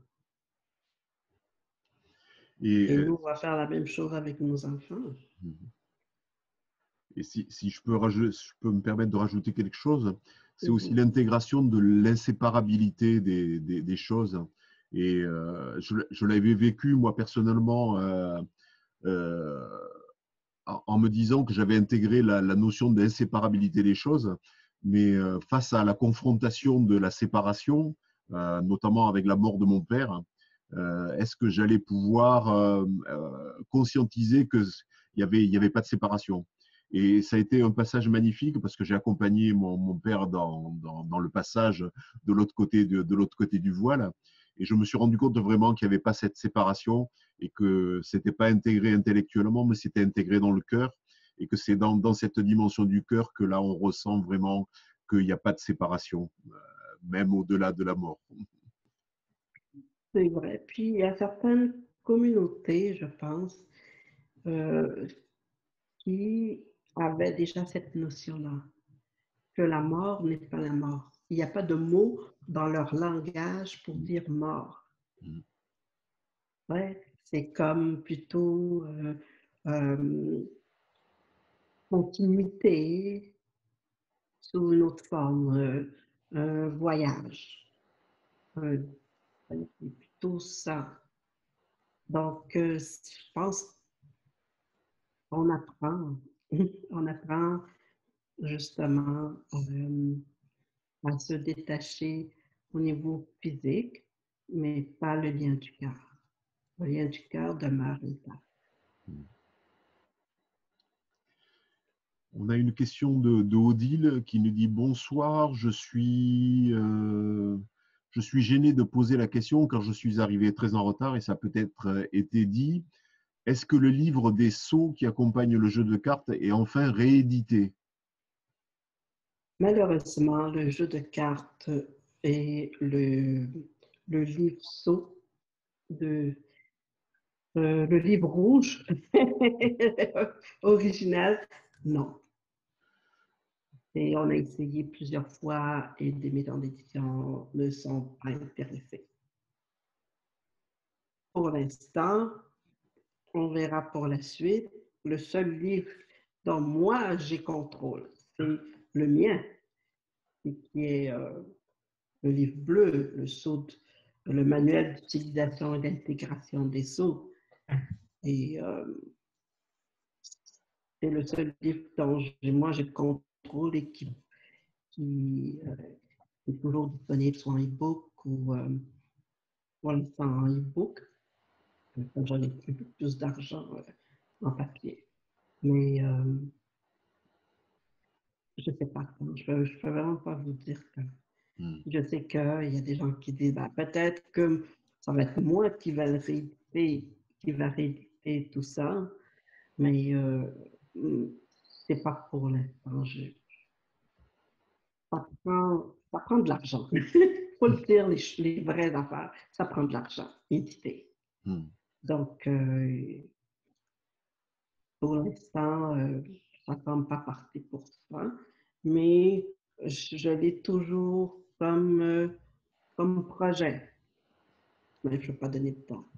Speaker 2: Et nous, on va faire la même chose avec nos enfants.
Speaker 1: Et si je peux me permettre de rajouter quelque chose, c'est aussi l'intégration de l'inséparabilité des choses. Et je l'avais vécu, moi, personnellement, en me disant que j'avais intégré la notion d'inséparabilité des choses. Mais face à la confrontation de la séparation, notamment avec la mort de mon père, est-ce que j'allais pouvoir conscientiser qu'il n'y avait pas de séparation? Et ça a été un passage magnifique parce que j'ai accompagné mon père dans le passage de l'autre côté, de l'autre côté du voile. Et je me suis rendu compte vraiment qu'il n'y avait pas cette séparation et que ce n'était pas intégré intellectuellement, mais c'était intégré dans le cœur. Et que c'est dans cette dimension du cœur que là, on ressent vraiment qu'il n'y a pas de séparation, même au-delà de la mort.
Speaker 2: C'est vrai. Puis il y a certaines communautés, je pense, euh, qui avaient déjà cette notion-là, que la mort n'est pas la mort. Il n'y a pas de mot dans leur langage pour dire mort. Ouais, c'est comme plutôt euh, continuité sous une autre forme, voyage. C'est plutôt ça. Donc, je pense qu'on apprend, on apprend justement à se détacher au niveau physique, mais pas le lien du cœur. Le lien du cœur demeure intact.
Speaker 1: On a une question de Odile qui nous dit bonsoir, je suis gêné de poser la question car je suis arrivé très en retard et ça a peut-être été dit. Est-ce que le livre des sceaux qui accompagne le jeu de cartes est enfin réédité?
Speaker 2: Malheureusement, le jeu de cartes et le livre saut de Le livre rouge original, non. Et on a essayé plusieurs fois et des maisons d'édition ne sont pas intéressées. Pour l'instant, on verra pour la suite. Le seul livre dont moi j'ai contrôle, c'est le mien, qui est le livre bleu, le manuel d'utilisation et d'intégration des sceaux. Et c'est le seul livre dont moi j'ai le contrôle et qui est toujours disponible soit en e-book ou pour l'instant en e-book. Comme j'en ai un peu plus d'argent en papier. Mais je ne sais pas. Je ne peux vraiment pas vous dire que. Je sais qu'il y a des gens qui disent ben, peut-être que ça va être moi qui va rééditer tout ça, mais c'est pas pour l'instant. Ça prend de l'argent. Il faut le dire, les vraies affaires, ça prend de l'argent, éditer. Donc, pour l'instant, ça ne semble pas parti pour ça, mais je l'ai toujours comme projet. Mais je ne veux pas donner de temps.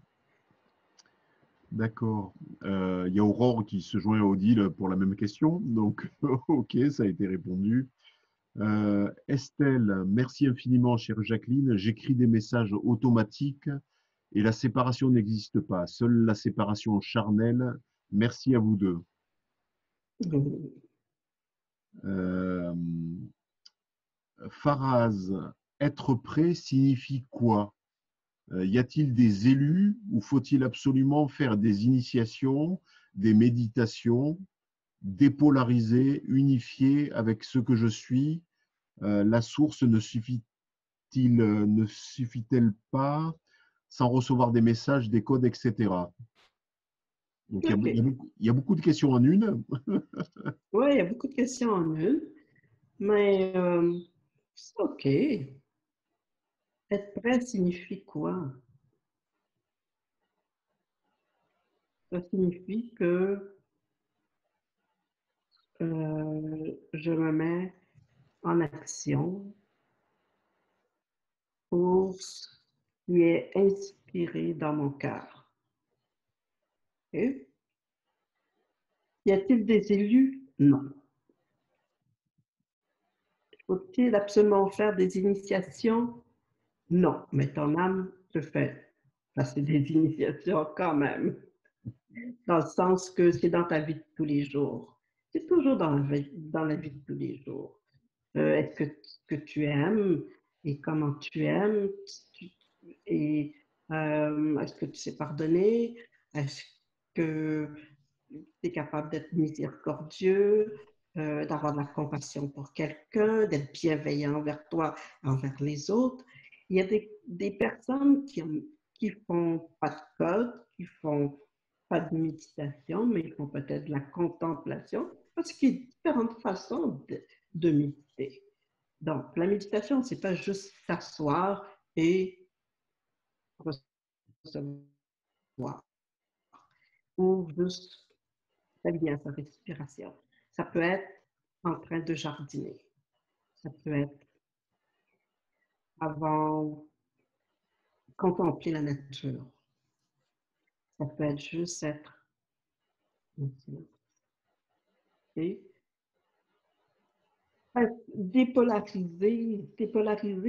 Speaker 1: D'accord. Il y a Aurore qui se joint à Odile pour la même question. Donc, OK, ça a été répondu. Estelle, merci infiniment, chère Jacqueline. J'écris des messages automatiques et la séparation n'existe pas. Seule la séparation charnelle. Merci à vous deux. Euh, Faraz, être prêt signifie quoi? Y a-t-il des élus ou faut-il absolument faire des initiations, des méditations, dépolariser, unifier avec ce que je suis? La source ne suffit-elle pas sans recevoir des messages, des codes, etc. Donc,
Speaker 2: OK.
Speaker 1: il y a beaucoup de questions en une.
Speaker 2: Oui, il y a beaucoup de questions en une, mais c'est OK. Être prêt signifie quoi? Ça signifie que je me mets en action pour ce qui est inspiré dans mon cœur. Okay? Y a-t-il des élus? Non. Faut-il absolument faire des initiations? Non, mais ton âme te fait passer des initiations quand même, dans le sens que c'est dans ta vie de tous les jours. C'est toujours dans la vie de tous les jours. Est-ce que tu aimes et comment tu aimes et est-ce que tu sais pardonner? Est-ce que tu es capable d'être miséricordieux, d'avoir de la compassion pour quelqu'un, d'être bienveillant envers toi, envers les autres? Il y a des personnes qui font pas de code, qui font pas de méditation, mais ils font peut-être de la contemplation, parce qu'il y a différentes façons de méditer. Donc, la méditation, c'est pas juste s'asseoir et recevoir, ou juste faire bien sa respiration. Ça peut être en train de jardiner. Ça peut être avant contempler la nature. Ça peut être juste être et dépolariser,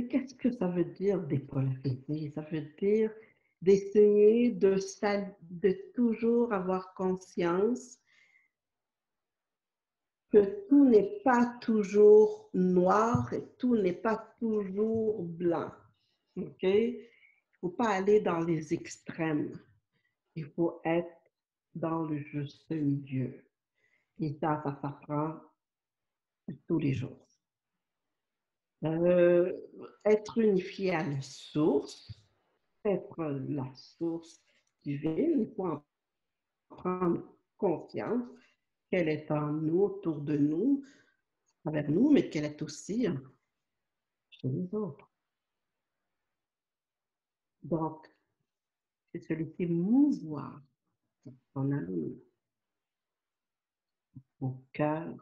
Speaker 2: qu'est-ce que ça veut dire dépolariser? Ça veut dire d'essayer de toujours avoir conscience que tout n'est pas toujours noir et tout n'est pas toujours blanc. OK? Il ne faut pas aller dans les extrêmes. Il faut être dans le juste milieu. Et ça s'apprend tous les jours. Être unifié à la source, être la source divine, il faut en prendre conscience qu'elle est en nous, autour de nous, avec nous, mais qu'elle est aussi chez les autres. Donc, c'est se laisser mouvoir son âme, son cœur,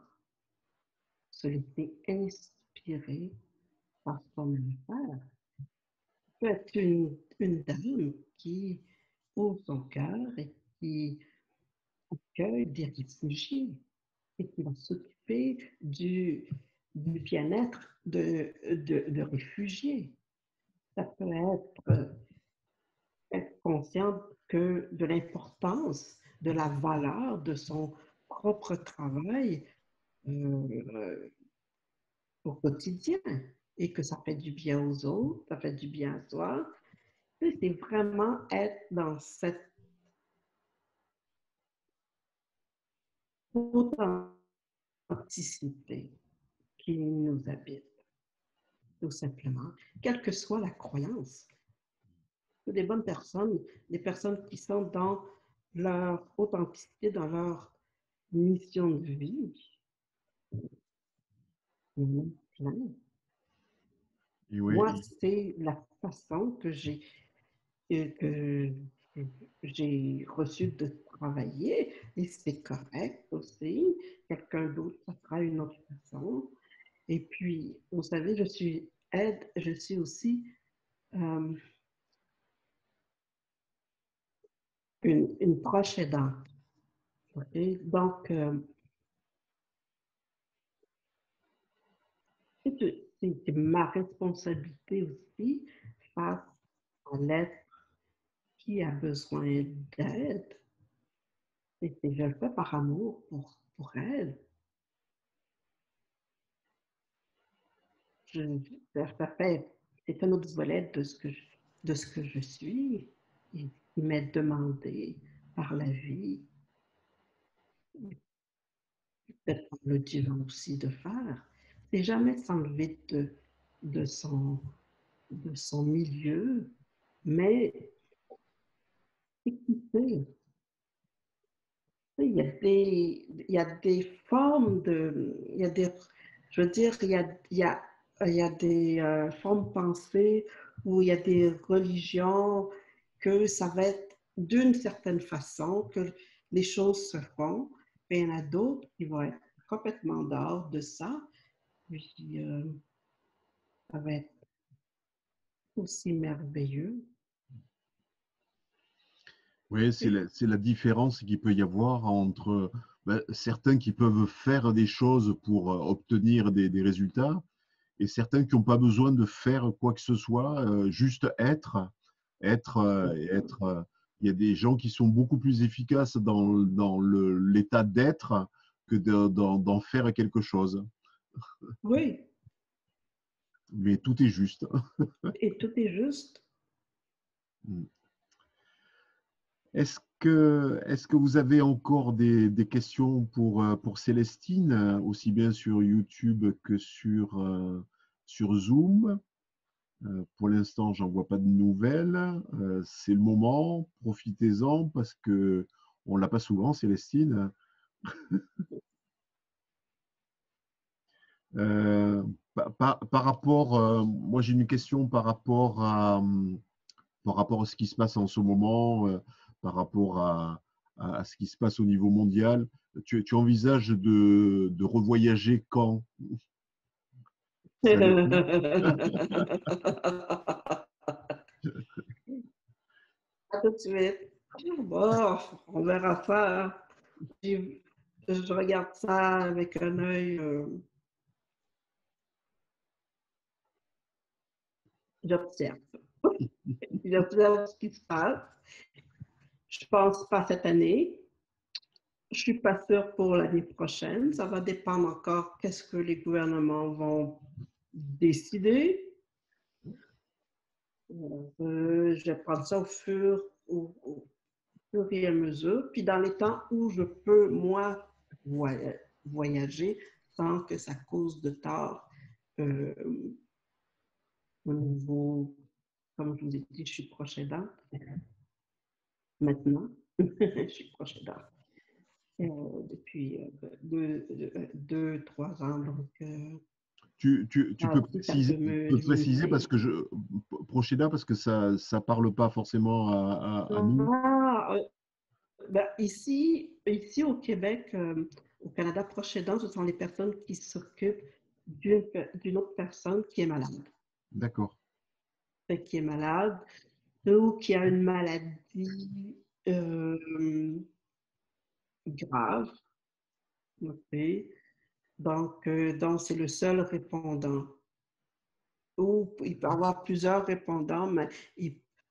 Speaker 2: se laisser inspirer par son affaire. Peut être une dame qui ouvre son cœur et qui accueille des réfugiés et qui va s'occuper du bien-être de réfugiés. Ça peut être consciente de l'importance, de la valeur de son propre travail au quotidien et que ça fait du bien aux autres, ça fait du bien à soi. C'est vraiment être dans cette authenticité qui nous habite, tout simplement, quelle que soit la croyance. Des bonnes personnes, des personnes qui sont dans leur authenticité, dans leur mission de vie. Plein.
Speaker 1: Et oui,
Speaker 2: Moi, c'est la façon que j'ai reçu de travailler et c'est correct aussi. Quelqu'un d'autre, ça sera une autre façon. Et puis, vous savez, je suis aussi euh, une proche aidante. Okay? Donc, c'est ma responsabilité aussi face à l'être qui a besoin d'aide. Et je le fais par amour pour elle. C'est un autre volet de ce que je suis et qui m'est demandé par la vie, peut-être par le divin aussi de faire. C'est jamais s'enlever de son milieu, mais écouter. Il y a des formes je veux dire, il y a des formes pensées où il y a des religions que ça va être d'une certaine façon que les choses se font, mais il y en a d'autres qui vont être complètement dehors de ça, puis ça va être aussi merveilleux.
Speaker 1: oui, c'est la différence qu'il peut y avoir entre certains qui peuvent faire des choses pour obtenir des résultats et certains qui n'ont pas besoin de faire quoi que ce soit, juste être. Il y a des gens qui sont beaucoup plus efficaces dans l'état d'être que d'en faire quelque chose.
Speaker 2: Oui,
Speaker 1: Mais tout est juste.
Speaker 2: et tout est juste.
Speaker 1: Est-ce que vous avez encore des questions pour Célestine, aussi bien sur YouTube que sur Zoom? Pour l'instant, j'en vois pas de nouvelles. C'est le moment, profitez-en parce que on l'a pas souvent, Célestine. Par rapport, moi j'ai une question par rapport à ce qui se passe en ce moment, par rapport à ce qui se passe au niveau mondial. Tu envisages de revoyager quand? Ça dépend.
Speaker 2: À tout de suite. Bon, on verra ça, hein. Je regarde ça avec un œil, j'observe. J'observe ce qui se passe. Je pense pas cette année. Je suis pas sûre pour l'année prochaine. Ça va dépendre encore qu'est-ce que les gouvernements vont décider. Je vais prendre ça au fur et à mesure. Puis dans les temps où je peux, moi, voyager sans que ça cause de tort euh, au niveau, comme je vous ai dit, je suis proche aidante maintenant. Je suis proche aidante depuis 2, 3 ans. Donc,
Speaker 1: Tu
Speaker 2: ça aussi, ça peut
Speaker 1: tu
Speaker 2: me
Speaker 1: peux préciser
Speaker 2: limiter.
Speaker 1: parce que Prochéda, parce que ça parle pas forcément à nous.
Speaker 2: Ah, Ben, ici au Québec, au Canada, proche aidant, ce sont les personnes qui s'occupent d'une autre personne qui est malade.
Speaker 1: D'accord.
Speaker 2: Qui est malade ou qui a une maladie euh, grave. Ok. Donc c'est le seul répondant. Ou il peut y avoir plusieurs répondants, mais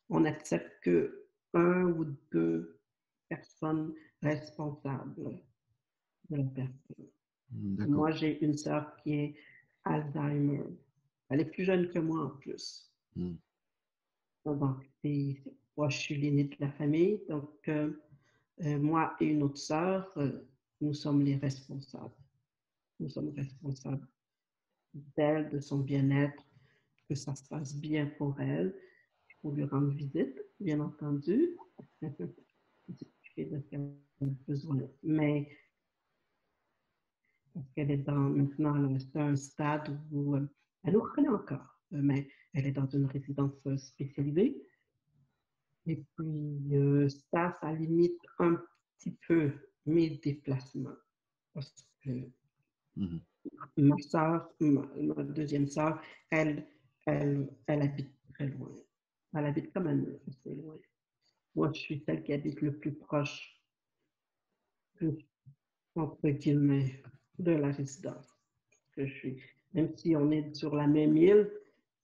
Speaker 2: on n'accepte que un ou deux personnes responsables de la personne.
Speaker 1: D'accord.
Speaker 2: Moi, j'ai une sœur qui est Alzheimer. Elle est plus jeune que moi en plus.
Speaker 1: Mm.
Speaker 2: Donc, moi, je suis l'aînée de la famille. Donc, moi et une autre sœur, nous sommes les responsables. Nous sommes responsables d'elle, de son bien-être, que ça se passe bien pour elle. Il faut lui rendre visite, bien entendu, s'occuper de ce qu'elle a besoin. Mais parce qu'elle est maintenant à un stade où elle nous reconnaît encore, mais elle est dans une résidence spécialisée. Et puis, ça limite un petit peu mes déplacements. Parce que
Speaker 1: Mhm.
Speaker 2: ma soeur, ma deuxième soeur, elle, elle habite très loin. Elle habite quand même assez loin. Moi, je suis celle qui habite le plus proche, entre guillemets, de la résidence que je suis. Même si on est sur la même île,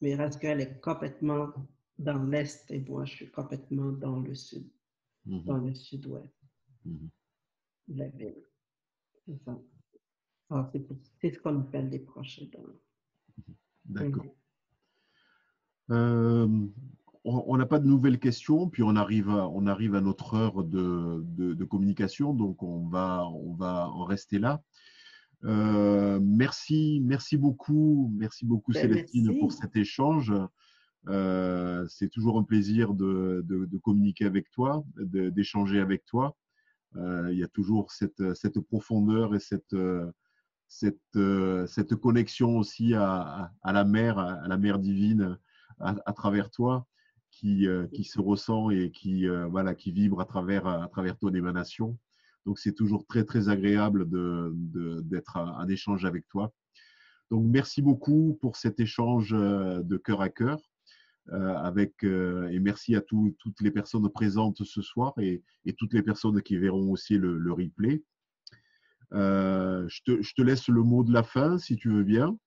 Speaker 2: mais reste qu'elle est complètement dans l'est et moi, je suis complètement dans le sud, dans
Speaker 1: Mhm.
Speaker 2: le sud-ouest
Speaker 1: Mhm.
Speaker 2: de la ville. C'est ça. Ah, c'est ce qu'on appelle les proches aidants.
Speaker 1: D'accord.
Speaker 2: Mhm.
Speaker 1: Euh, on n'a pas de nouvelles questions, puis on arrive à notre heure de communication, donc on va en rester là. Merci beaucoup
Speaker 2: Ben,
Speaker 1: Célestine pour
Speaker 2: merci.
Speaker 1: cet échange. C'est toujours un plaisir de communiquer avec toi, d'échanger avec toi. Il y a toujours cette profondeur et cette connexion aussi à la mer divine à travers toi qui se ressent et voilà, qui vibre à travers ton émanation. Donc c'est toujours très très agréable d'être en échange avec toi. Donc merci beaucoup pour cet échange de cœur à cœur. Et merci à toutes les personnes présentes ce soir et toutes les personnes qui verront aussi le replay. Je te laisse le mot de la fin, si tu veux bien.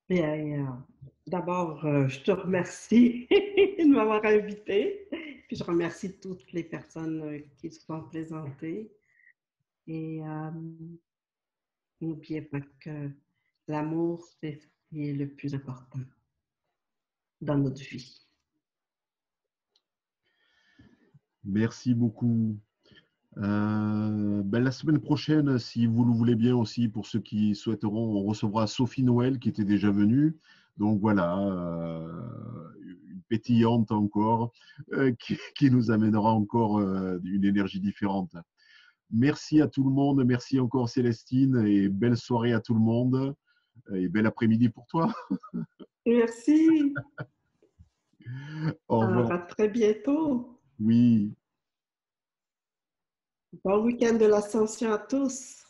Speaker 2: Bien, d'abord, je te remercie de m'avoir invité. Puis je remercie toutes les personnes qui se sont présentées. Et n'oubliez pas que l'amour, c'est ce qui est le plus important dans notre vie.
Speaker 1: Merci beaucoup. La semaine prochaine, si vous le voulez bien aussi, pour ceux qui souhaiteront, on recevra Sophie Noël qui était déjà venue. Donc voilà, une pétillante encore qui nous amènera encore une énergie différente. Merci à tout le monde. Merci encore Célestine et belle soirée à tout le monde et bel après-midi pour toi.
Speaker 2: Merci.
Speaker 1: Au
Speaker 2: Alors,
Speaker 1: revoir.
Speaker 2: à très bientôt.
Speaker 1: Oui.
Speaker 2: Bon week-end de l'Ascension à tous.